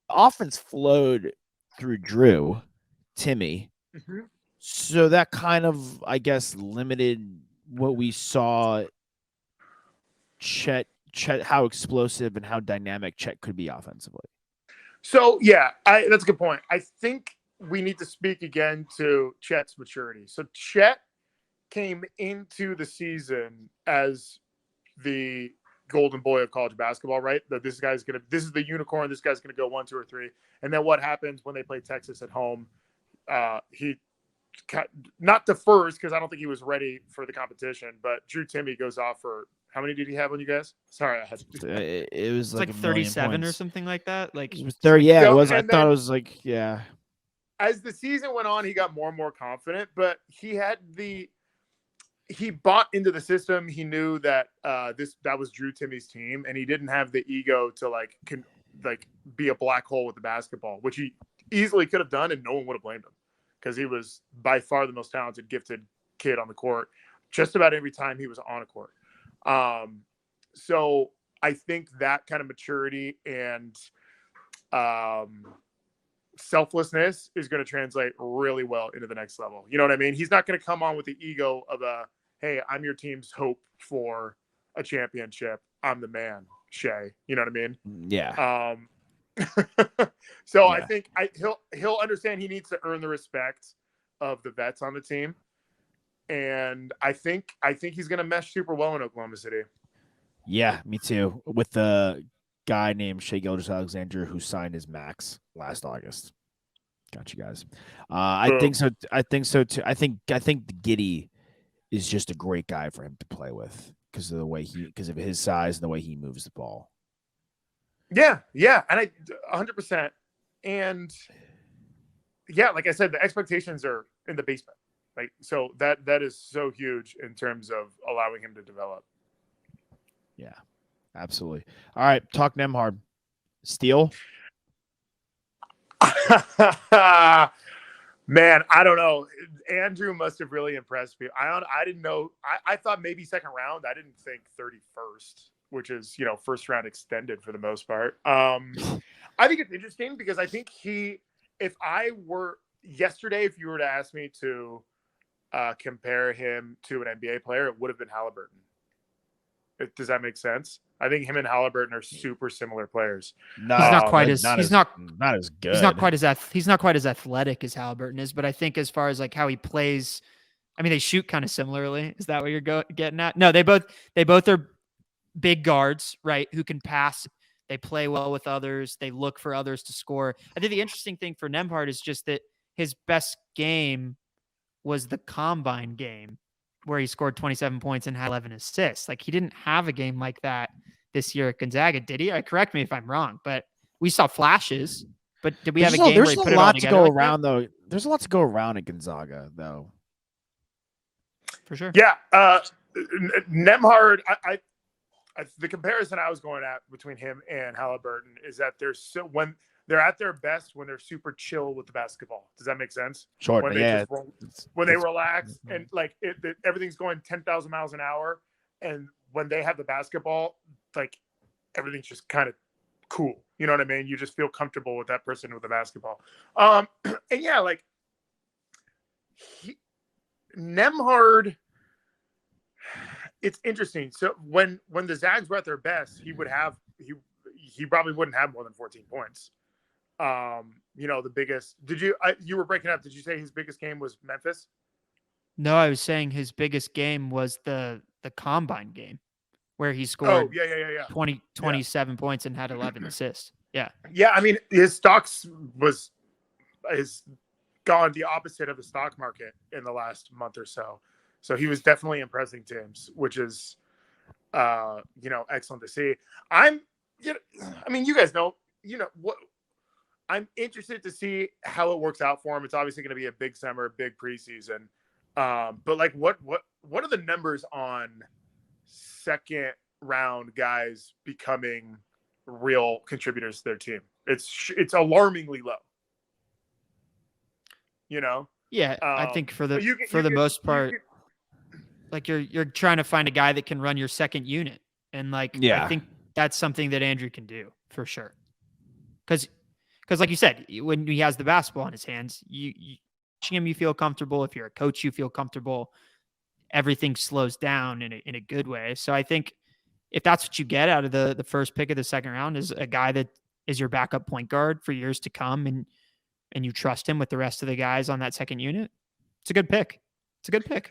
offense flowed through Drew, Timmy. Mm-hmm. So that kind of, I guess, limited what we saw Chet, how explosive and how dynamic Chet could be offensively. So yeah, that's a good point. I think we need to speak again to Chet's maturity. So Chet came into the season as the golden boy of college basketball, right? That this is the unicorn. This guy's gonna go 1, 2, or 3. And then what happens when they play Texas at home? He not defers because I don't think he was ready for the competition. But Drew Timmy goes off for how many did he have on you guys? Sorry, I had it was It's like like a million 37 or points. something like that. Like It was 30. like, Yeah, it so, was. I and thought then it was like, yeah. as the season went on, he got more and more confident. But he bought into the system. He knew that that was Drew Timmy's team, and he didn't have the ego to be a black hole with the basketball, which he easily could have done, and no one would have blamed him because he was by far the most talented, gifted kid on the court. Just about every time he was on a court. So I think that kind of maturity and selflessness is going to translate really well into the next level. You know what I mean? He's not going to come on with the ego of hey, I'm your team's hope for a championship. I'm the man, Shea. You know what I mean? Yeah. So Yeah. I think he'll understand he needs to earn the respect of the vets on the team. And I think he's going to mesh super well in Oklahoma City. Yeah, me too. With the guy named Shea Gilgeous-Alexander who signed his max last August. Got you guys. I think so. I think so too. I think the Giddy is just a great guy for him to play with because of his size and the way he moves the ball. Yeah, and 100%. And yeah, like I said, the expectations are in the basement. Like so that is so huge in terms of allowing him to develop. Yeah, absolutely. All right, talk Nembhard. Steele? Man, I don't know. Andrew must have really impressed me. I didn't know. I thought maybe second round. I didn't think 31st, which is, first round extended for the most part. I think it's interesting because I think if I were yesterday, if you were to ask me to compare him to an NBA player, it would have been Halliburton. Does that make sense? I think him and Halliburton are super similar players. No, he's not quite as as good. He's not quite as athletic as Halliburton is, but I think as far as like how he plays, I mean, they shoot kind of similarly. Is that what you're getting at? No, they both are big guards, right? Who can pass. They play well with others. They look for others to score. I think the interesting thing for Nembhard is just that his best game was the combine game, where he scored 27 points and had 11 assists. Like he didn't have a game like that this year at Gonzaga, did he? Correct me if I'm wrong, but we saw flashes. But did we have a game where he put it all together? There's a lot to go around, though. There's a lot to go around at Gonzaga, though. For sure. Yeah, Nembhard. The comparison I was going at between him and Halliburton is that when they're at their best, when they're super chill with the basketball. Does that make sense? Sure. When they relax and like everything's going 10,000 miles an hour, and when they have the basketball, like everything's just kind of cool. You know what I mean? You just feel comfortable with that person with the basketball. And yeah, like Nembhard. It's interesting. So when the Zags were at their best, he probably wouldn't have more than 14 points. The biggest. You were breaking up? Did you say his biggest game was Memphis? No, I was saying his biggest game was the combine game where he scored 27 points and had 11 assists. Yeah. Yeah, I mean his stocks has gone the opposite of the stock market in the last month or so. So he was definitely impressing teams, which is excellent to see. You guys know, what I'm interested to see how it works out for him. It's obviously going to be a big summer, big preseason. But like, what are the numbers on second round guys becoming real contributors to their team? It's alarmingly low. Yeah, I think for the most part, like you're trying to find a guy that can run your second unit, and I think that's something that Andrew can do for sure. Because Because like you said, when he has the basketball in his hands, you watching him, you feel comfortable. If you're a coach, you feel comfortable. Everything slows down in a good way. So I think if that's what you get out of the first pick of the second round is a guy that is your backup point guard for years to come, and you trust him with the rest of the guys on that second unit, it's a good pick. It's a good pick.